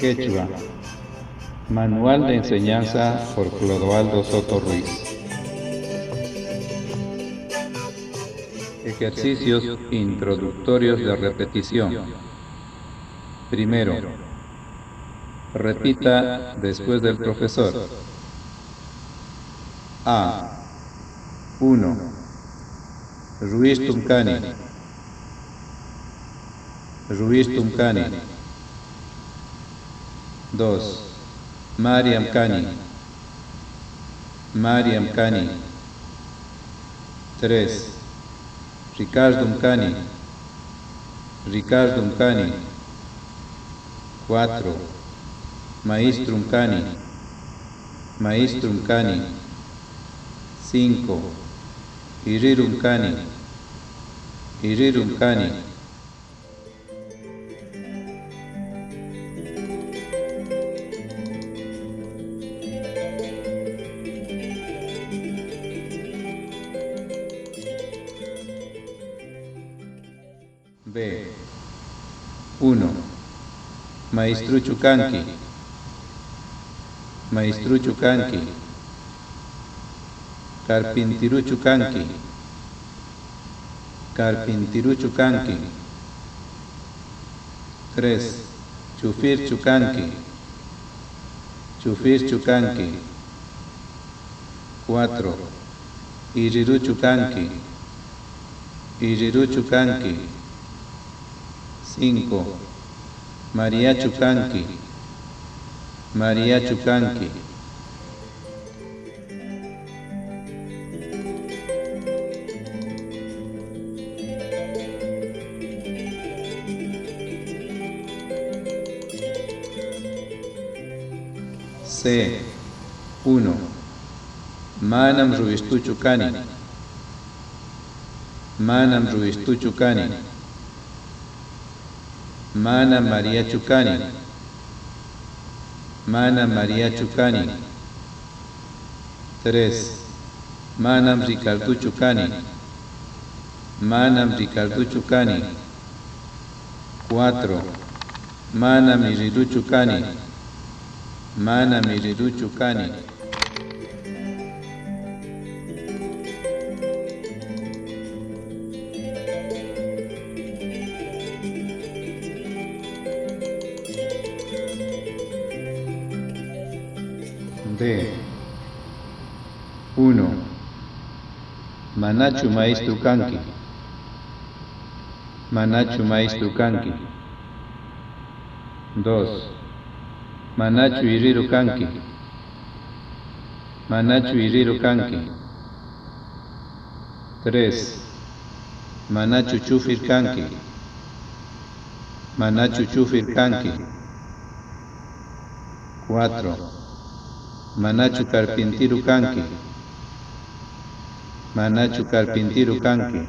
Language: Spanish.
Quechua. Manual de enseñanza por Clodoaldo Soto Ruiz. Ejercicios introductorios de repetición. Primero, repita después del profesor. A. 1. Ruiz Tumcani. Ruiz Tumcani. 2. Mariam Cani. Mariam Cani. 3. Ricardo Cani. Ricardo Cani. 4. Maestro Cani. Maestro Cani. 5. Irirum Cani. Irirum Cani. B. 1. Maestro Chucanqui. Maestro Chucanqui. Carpintiru Chucanqui. Carpintiru Chucanqui. 3. Chufir Chucanqui. Chufir Chucanqui. 4. Iriru Chucanqui. Iriru Chucanqui. 5. María Chucanqui. María Chucanqui. C. 1. Manam Ruistu Chucani. Manam Ruistu Chucani. Mana María Chucani. Mana María Chucani. 3. Manam Ricardo Chucani. Manam Ricardo Chucani. 4. Manam Iriru Chucani. Manam Iriru Chucani. D. 1. Manachu Maestro Canqui. Manachu Maestro Canqui. 2. Manachu Iriru Canqui. Manachu Iriru Canqui. 3. Manachu Chufir Canqui. Manachu Chufir Canqui. 4. Manachu Carpintiru Canqui. Manachu Carpintiru Canqui.